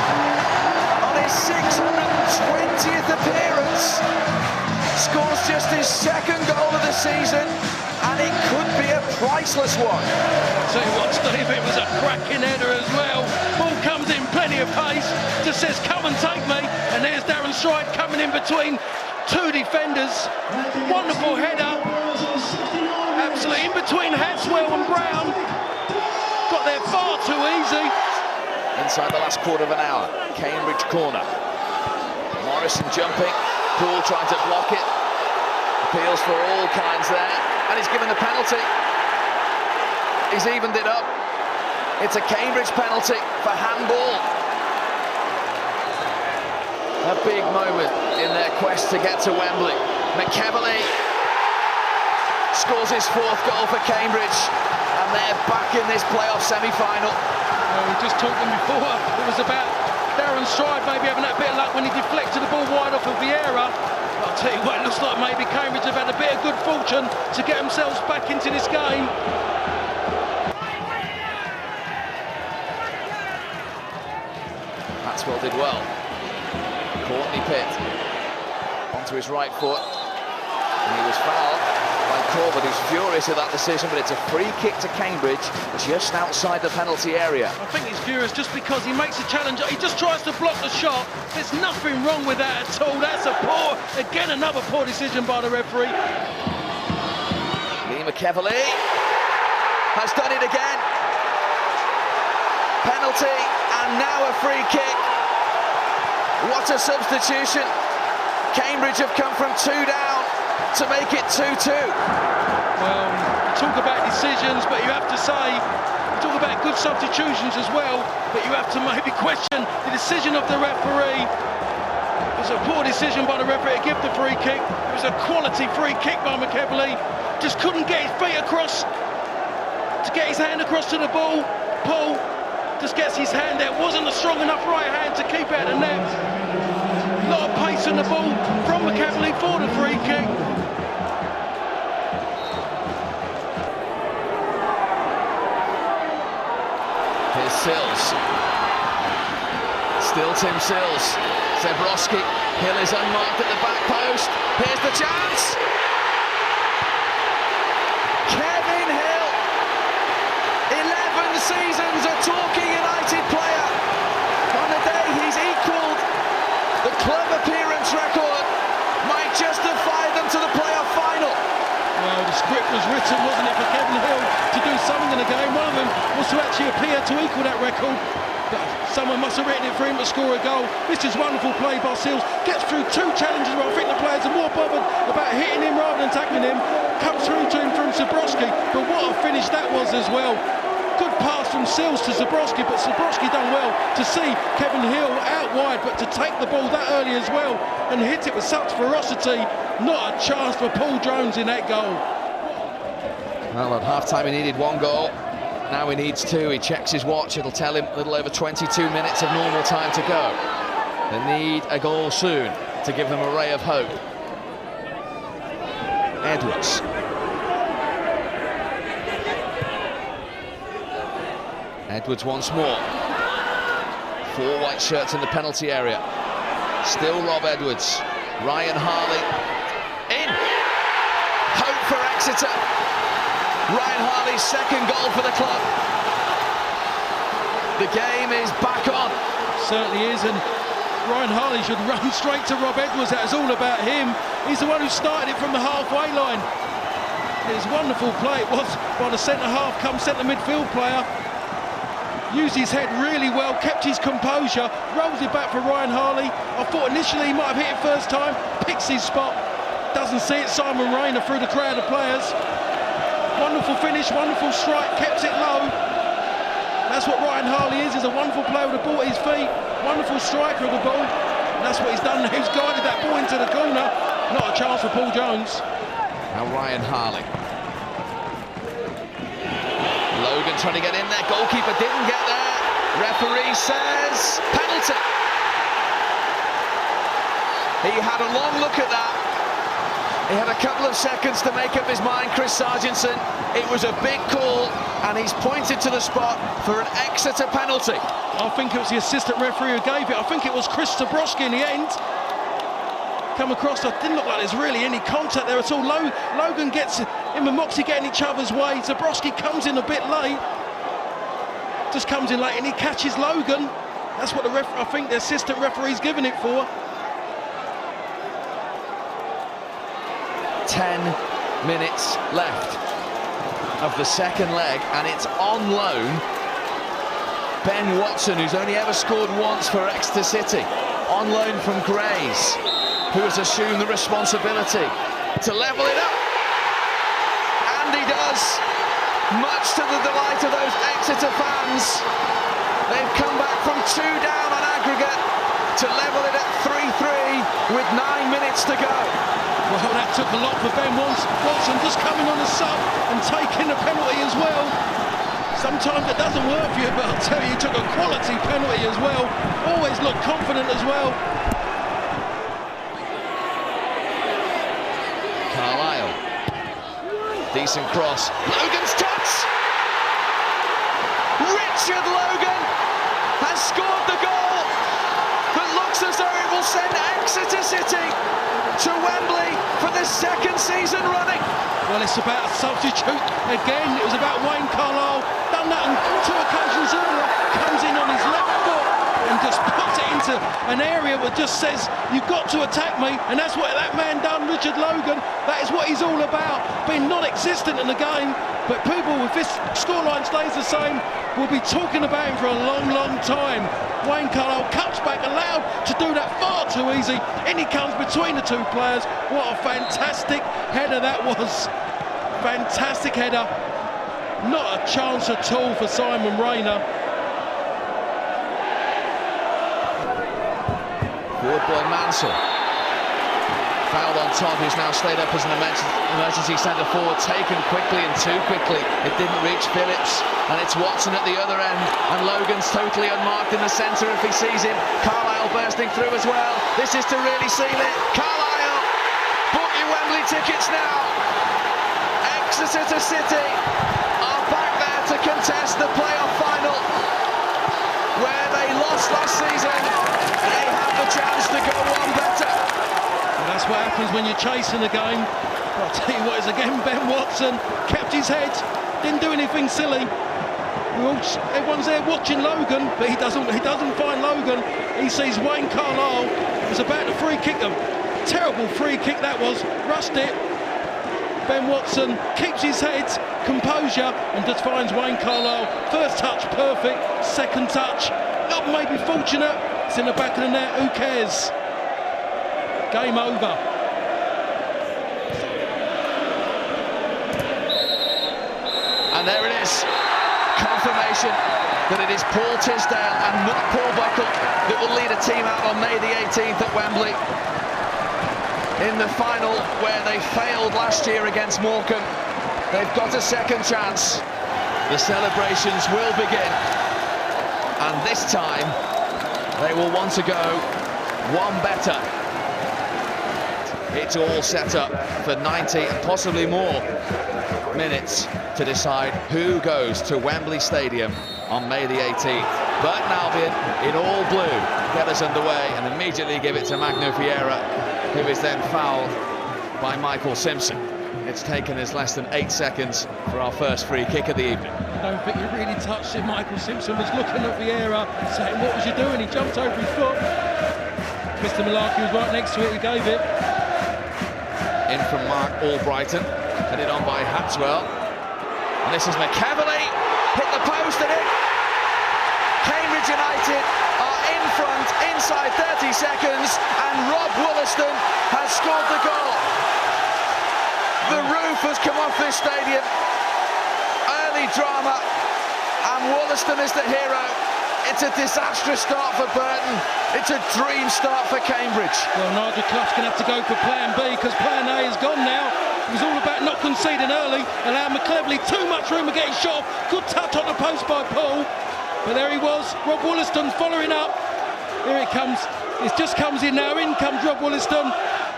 on his 620th appearance. Scores just his second goal of the season, and it could be a priceless one. I'll tell you what, Steve, it was a cracking header as well. Ball comes in, plenty of pace, just says, come and take me. And there's Darren Stride coming in between two defenders. Wonderful header. Absolutely in between Hatswell and Brown. Got there far too easy. Inside the last quarter of an hour, Cambridge corner. Morrison jumping, Poole trying to block it. Appeals for all kinds there, and he's given the penalty. He's evened it up. It's a Cambridge penalty for handball. A big moment in their quest to get to Wembley. McEvely scores his 4th goal for Cambridge, and they're back in this playoff semi-final. Well, we just talked them before. It was about Darren Stride maybe having that bit of luck when he deflected the ball wide off of Vieira. I'll tell you what, it looks like maybe Cambridge have had a bit of good fortune to get themselves back into this game. Maxwell did well. Courtney Pitt onto his right foot, and he was fouled by Corbett, who's furious at that decision, but it's a free kick to Cambridge just outside the penalty area. I think he's furious just because he makes a challenge. He just tries to block the shot. There's nothing wrong with that at all. That's a poor, again, another poor decision by the referee. Lee McEvely has done it again. Penalty, and now a free kick. What a substitution. Cambridge have come from 2 down to make it 2-2. Well, you talk about decisions, but you have to say, you talk about good substitutions as well, but you have to maybe question the decision of the referee. It was a poor decision by the referee to give the free kick. It was a quality free kick by McEvely. Just couldn't get his feet across to get his hand across to the ball. Paul just gets his hand there. Wasn't a strong enough right hand to keep out the net. A lot of pace on the ball from McEvely for the free kick. Here's Sills. Still Tim Sills. Zebrowski. Hill is unmarked at the back post. Here's the chance. Kevin Hill. 11 seasons a Torquay United player. On the day he's equalled the club appearance record. Might just have fired them to the playoff final. Well, the script was written, wasn't it, for Kevin Hill to do something in the game. One of them was to actually appear to equal that record. But someone must have written it for him to score a goal. This is wonderful play by Sills. Gets through 2 challenges where I think the players are more bothered about hitting him rather than tackling him. Comes through to him from Zebrowski. But what a finish that was as well. Good pass from Sills to Zebrowski, but Zebrowski done well to see Kevin Hill out wide, but to take the ball that early as well and hit it with such ferocity. Not a chance for Paul Jones in that goal. Well, at half-time he needed 1 goal. Now he needs 2. He checks his watch. It'll tell him a little over 22 minutes of normal time to go. They need a goal soon to give them a ray of hope. Edwards. Edwards once more. 4 white shirts in the penalty area. Still Rob Edwards. Ryan Harley. In! Hope for Exeter. Ryan Harley's 2nd goal for the club. The game is back on. Certainly is, and Ryan Harley should run straight to Rob Edwards. That is all about him. He's the one who started it from the halfway line. It was wonderful play. It was by the centre-half come centre midfield player. Used his head really well, kept his composure, rolls it back for Ryan Harley. I thought initially he might have hit it first time, picks his spot, doesn't see it. Simon Rayner through the crowd of players. Wonderful finish, wonderful strike, kept it low. That's what Ryan Harley is a wonderful player with the ball at his feet, wonderful striker of the ball. And that's what he's done. He's guided that ball into the corner. Not a chance for Paul Jones. Now Ryan Harley. Logan trying to get in there, goalkeeper didn't get there. Referee says penalty. He had a long look at that. He had a couple of seconds to make up his mind, Chris Sargentson. It was a big call, and he's pointed to the spot for an Exeter penalty. I think it was the assistant referee who gave it. I think it was Chris Zebrowski in the end. Come across, it didn't look like there's really any contact there at all. Logan gets him and Moxie getting each other's way. Zabrowski comes in a bit late. Just comes in late and he catches Logan. That's what I think the assistant referee's given it for. 10 minutes left of the second leg, and it's on loan. Ben Watson, who's only ever scored once for Exeter City, on loan from Grays, who has assumed the responsibility to level it up. And he does, much to the delight of those Exeter fans. They've come back from 2 down on aggregate to level it at 3-3 with 9 minutes to go. Well, that took a lot for Ben Watson, just coming on the sub and taking a penalty as well. Sometimes it doesn't work for you, but I'll tell you, he took a quality penalty as well. Always looked confident as well. Carlisle, decent cross. Logan's touch! Richard Logan has scored the goal that looks as though it will send Exeter City to Wembley for the second season running. Well, it's about a substitute again. It was about Wayne Carlisle. Done that on 2 occasions earlier. Comes in on his left foot and just puts it into an area that just says, you've got to attack me. And that's what that man done, Richard Logan. That is what he's all about. Being non-existent in the game. But people, if this scoreline stays the same, will be talking about him for a long, long time. Wayne Carlisle cuts back, allowed to do that far too easy. In he comes between the 2 players. What a fantastic header that was. Fantastic header. Not a chance at all for Simon Rayner. Forward boy Mansell. Fouled on Todd, who's now stayed up as an emergency centre forward, taken quickly and too quickly. It didn't reach Phillips, and it's Watson at the other end, and Logan's totally unmarked in the centre if he sees him. Carlisle bursting through as well. This is to really seal it. Carlisle, book your Wembley tickets now. Exeter City are back there to contest the playoff final, where they lost last season. They have the chance to go one better. That's what happens when you're chasing a game. But I'll tell you what, is again Ben Watson kept his head, didn't do anything silly. Everyone's there watching Logan, but he doesn't find Logan. He sees Wayne Carlisle. It was about the free kick, a terrible free kick that was. Rushed it. Ben Watson keeps his head, composure, and just finds Wayne Carlisle. First touch perfect, second touch not maybe fortunate. It's in the back of the net. Who cares? Game over. And there it is. Confirmation that it is Paul Tisdale and not Paul Buckle that will lead a team out on May the 18th at Wembley. In the final where they failed last year against Morecambe, they've got a second chance. The celebrations will begin. And this time, they will want to go one better. It's all set up for 90 and possibly more minutes to decide who goes to Wembley Stadium on May the 18th. Burton Albion in all blue get us underway and immediately give it to Magno Vieira, who is then fouled by Michael Simpson. It's taken us less than 8 seconds for our first free kick of the evening. I don't think he really touched it. Michael Simpson was looking at Vieira saying, what was you doing? He jumped over his foot. Mr. Malarkey was right next to it, he gave it. In from Mark Albrighton, headed on by Hatswell. And this is McEverly, hit the post and in. Cambridge United are in front inside 30 seconds, and Rob Wollaston has scored the goal. The roof has come off this stadium. Early drama, and Wollaston is the hero. It's a disastrous start for Burton. It's a dream start for Cambridge. Well, Nigel Clough's going to have to go for plan B, because plan A is gone now. It was all about not conceding early, allowing McCleverly too much room to get his shot. Good touch on the post by Paul. But there he was, Rob Wollaston following up. Here it comes. It just comes in now. In comes Rob Wollaston.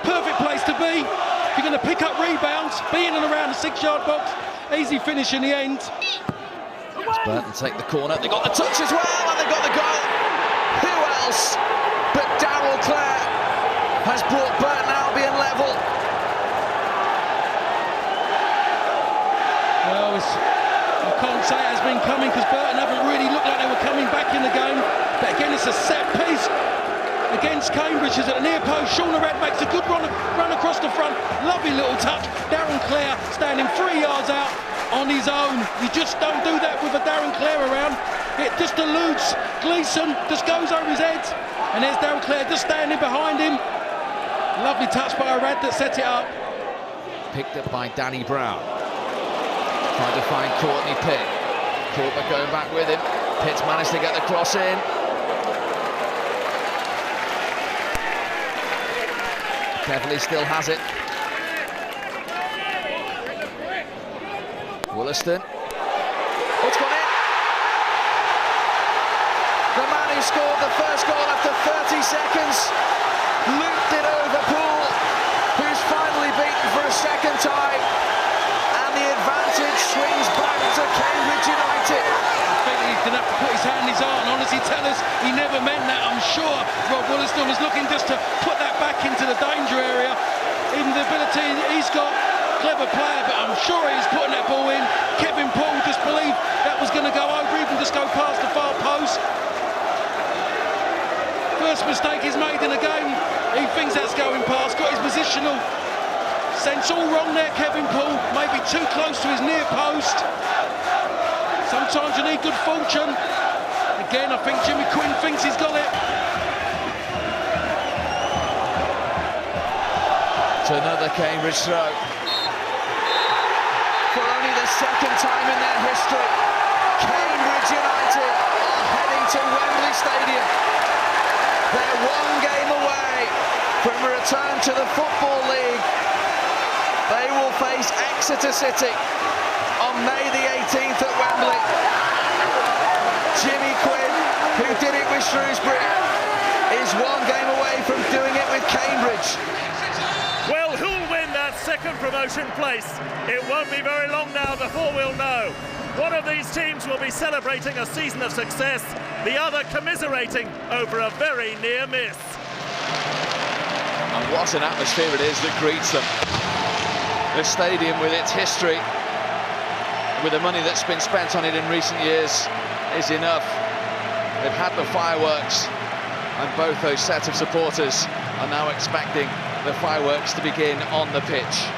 Perfect place to be. If you're going to pick up rebounds, be in and around the 6-yard box. Easy finish in the end. Burton take the corner. They got the touch as well, and they got the goal. Who else but Darrell Clare has brought Burton Albion level. Well, I can't say it has been coming because Burton haven't really looked like they were coming back in the game. But again, it's a set piece against Cambridge. Is at the near post. Shaun Red makes a good run across the front. Lovely little touch. Darren Clare standing 3 yards out on his own. You just don't do that with a Darren Clare around. It just eludes Gleeson, just goes over his head. And there's Darren Clare just standing behind him. Lovely touch by a Rad that set it up. Picked up by Danny Brown. Trying to find Courtney Pitt. Courtney going back with him. Pitt's managed to get the cross in. Beverley still has it. Wollaston. Oh, it's gone in. The man who scored the first goal after 30 seconds looped it over Poole, who's finally beaten for a second time, and the advantage swings back to Cambridge United. I think he's going to have to put his hand in his heart and honestly tell us he never meant that. I'm sure Rob Wollaston was looking just to put that back into the danger area. Even the ability he's got, clever player, but I'm sure he's putting that ball in. Kevin Poole just believed that was going to go over, even just go past the far post. First mistake he's made in the game. He thinks that's going past, got his positional sense all wrong there, Kevin Poole. Maybe too close to his near post. Sometimes you need good fortune. Again, I think Jimmy Quinn thinks he's got it. To another Cambridge throw. For only the second time in their history, Cambridge United are heading to Wembley Stadium. They're one game away from a return to the Football League. They will face Exeter City on May the 18th at Wembley. Jimmy Quinn, who did it with Shrewsbury, is one game away from doing it with Cambridge. Well, who'll win that second promotion place? It won't be very long now before we'll know. One of these teams will be celebrating a season of success, the other commiserating over a very near miss. And what an atmosphere it is that greets them. The stadium, with its history, with the money that's been spent on it in recent years, is enough. They've had the fireworks, and both those sets of supporters are now expecting the fireworks to begin on the pitch.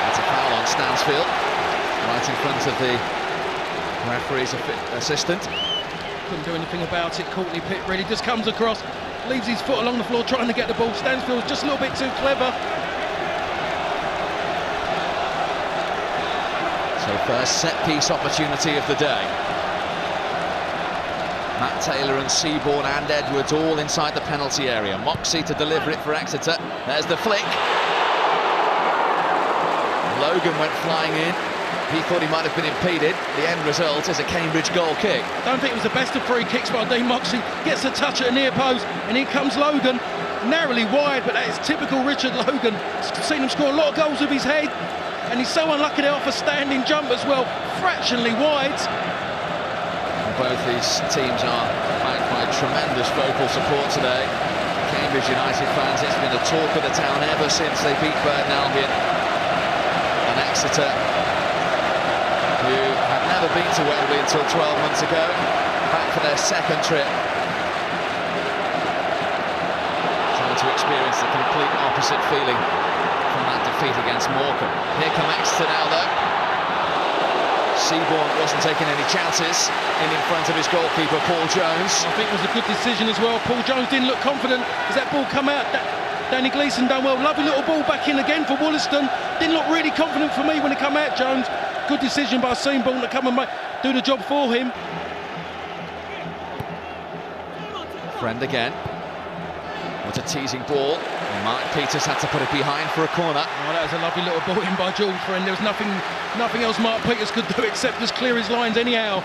That's a foul on Stansfield, right in front of the referee's assistant. Couldn't do anything about it. Courtney Pitt really just comes across, leaves his foot along the floor trying to get the ball. Stansfield's just a little bit too clever. So first set-piece opportunity of the day. Matt Taylor and Seaborn and Edwards all inside the penalty area. Moxey to deliver it for Exeter. There's the flick. Logan went flying in. He thought he might have been impeded. The end result is a Cambridge goal kick. I don't think it was the best of free kicks by Dean Moxey. Gets a touch at a near post, and here comes Logan. Narrowly wide, but that is typical Richard Logan. Seen him score a lot of goals with his head, and he's so unlucky to off a standing jump as well. Fractionally wide. Both these teams are backed by tremendous vocal support today. Cambridge United fans, it's been the talk of the town ever since they beat Burton Albion. And Exeter, who had never been to Wembley until 12 months ago, back for their second trip. Trying to experience the complete opposite feeling from that defeat against Morecambe. Here come Exeter now though. Seaborn wasn't taking any chances in front of his goalkeeper, Paul Jones. I think it was a good decision as well. Paul Jones didn't look confident as that ball come out. Danny Gleeson done well. Lovely little ball back in again for Wollaston. Didn't look really confident for me when it come out, Jones. Good decision by Seaborn to come and do the job for him. Friend again. What a teasing ball. And Mark Peters had to put it behind for a corner. Oh, that was a lovely little ball in by George Friend. There was nothing else Mark Peters could do except just clear his lines anyhow.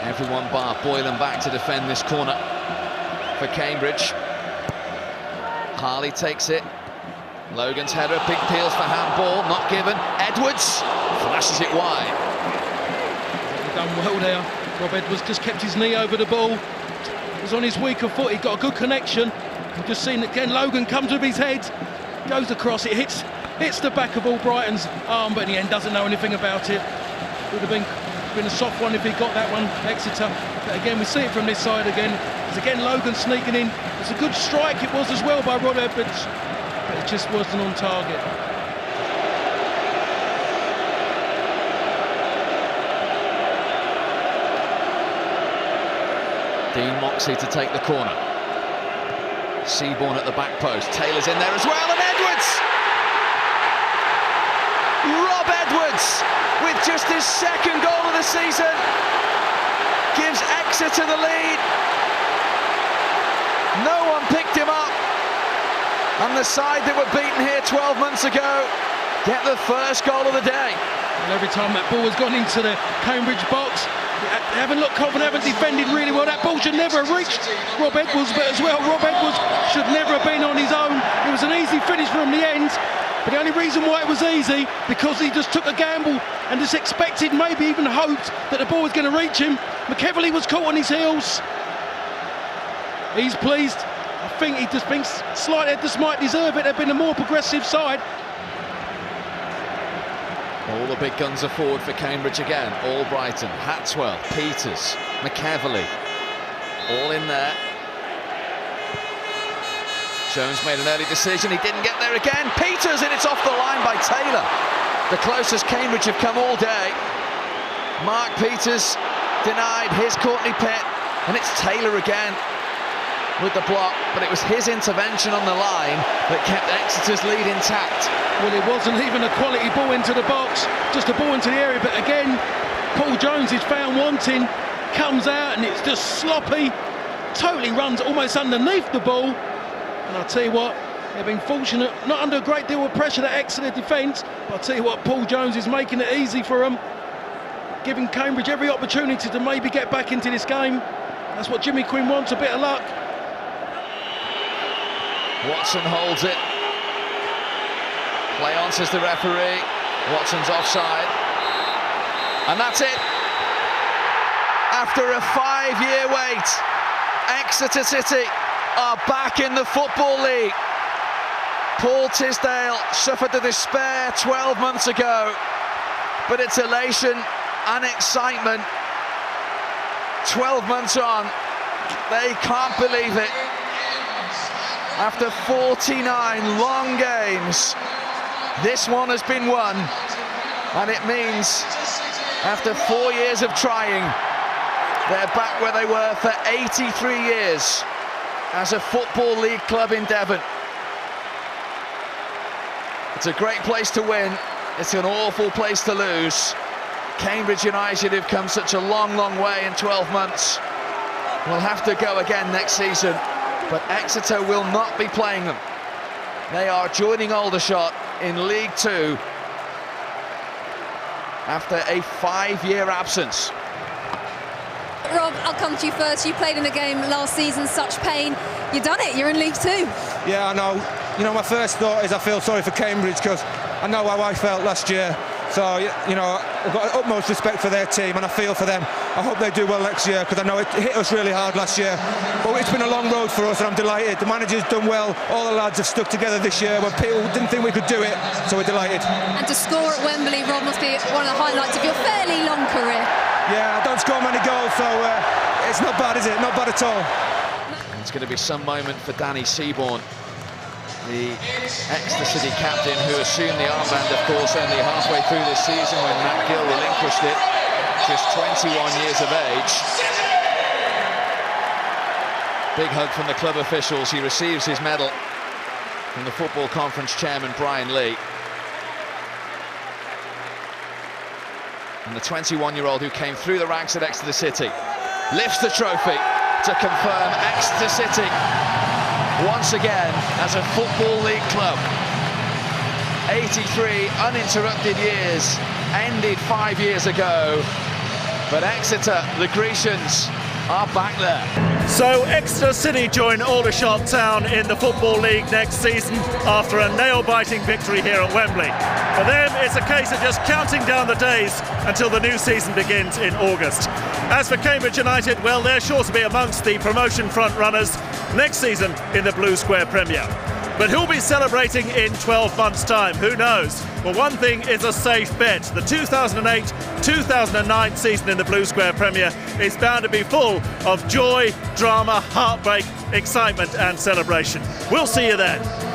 Everyone bar Boylan back to defend this corner for Cambridge. Harley takes it. Logan's header, big peels for handball, not given. Edwards flashes it wide. Done well there. Rob Edwards just kept his knee over the ball. was on his weaker foot. He got a good connection. We've just seen again, Logan comes with his head, goes across, it hits the back of Albrighton's arm, but in the end doesn't know anything about it. Would have been a soft one if he got that one, Exeter. But again, we see it from this side again. It's again Logan sneaking in. It's a good strike it was as well by Rod Edwards, but it just wasn't on target. Dean Moxey to take the corner. Seaborn at the back post. Taylor's in there as well, and Edwards! Rob Edwards, with just his second goal of the season, gives Exeter the lead. No one picked him up. And the side that were beaten here 12 months ago get the first goal of the day. And every time that ball has gone into the Cambridge box, they haven't looked confident, haven't defended really well. That ball should never have reached Rob Edwards, but as well, Rob Edwards should never have been on his own. It was an easy finish from the end, but the only reason why it was easy, because he just took a gamble and just expected, maybe even hoped, that the ball was going to reach him. McEvely was caught on his heels. He's pleased. I think he just thinks slightly just might deserve it. They've been a more progressive side. All the big guns are forward for Cambridge again. Albrighton, Hatswell, Peters, McEvely, all in there. Jones made an early decision, he didn't get there again. Peters, and it's off the line by Taylor. The closest Cambridge have come all day. Mark Peters denied his Courtney Pitt, and it's Taylor again with the block, but it was his intervention on the line that kept Exeter's lead intact. Well, it wasn't even a quality ball into the box, just a ball into the area, but again, Paul Jones is found wanting, comes out and it's just sloppy, totally runs almost underneath the ball, and I'll tell you what, they've been fortunate, not under a great deal of pressure, that Exeter defence, but I'll tell you what, Paul Jones is making it easy for them, giving Cambridge every opportunity to maybe get back into this game. That's what Jimmy Quinn wants, a bit of luck. Watson holds it. Play on, says the referee. Watson's offside. And that's it. After a 5-year wait, Exeter City are back in the Football League. Paul Tisdale suffered the despair 12 months ago, but it's elation and excitement. 12 months on, they can't believe it. After 49 long games, this one has been won, and it means after 4 years of trying, they're back where they were for 83 years as a Football League club in Devon. It's a great place to win, it's an awful place to lose. Cambridge United have come such a long, long way in 12 months. We'll have to go again next season, but Exeter will not be playing them. They are joining Aldershot in League Two after a 5-year absence. Rob, I'll come to you first. You played in the game last season, such pain. You've done it, you're in League Two. Yeah, I know. You know, my first thought is I feel sorry for Cambridge because I know how I felt last year. So, you know, I've got utmost respect for their team and I feel for them. I hope they do well next year because I know it hit us really hard last year. But it's been a long road for us and I'm delighted. The manager's done well. All the lads have stuck together this year when people didn't think we could do it. So we're delighted. And to score at Wembley, Rob, must be one of the highlights of your fairly long career. Yeah, I don't score many goals, so it's not bad, is it? Not bad at all. And it's going to be some moment for Danny Seaborn, the Exeter City captain, who assumed the armband, of course, only halfway through this season when Matt Gill relinquished it, just 21 years of age. Big hug from the club officials. He receives his medal from the Football Conference chairman, Brian Lee. And the 21-year-old who came through the ranks at Exeter City lifts the trophy to confirm Exeter City once again as a Football League club. 83 uninterrupted years ended 5 years ago, but Exeter, the Grecians, are back there. So Exeter City join Aldershot Town in the Football League next season after a nail-biting victory here at Wembley. For them, it's a case of just counting down the days until the new season begins in August. As for Cambridge United, well, they're sure to be amongst the promotion front-runners next season in the Blue Square Premier. But who'll be celebrating in 12 months' time? Who knows? Well, one thing is a safe bet. The 2008-2009 season in the Blue Square Premier is bound to be full of joy, drama, heartbreak, excitement and celebration. We'll see you then.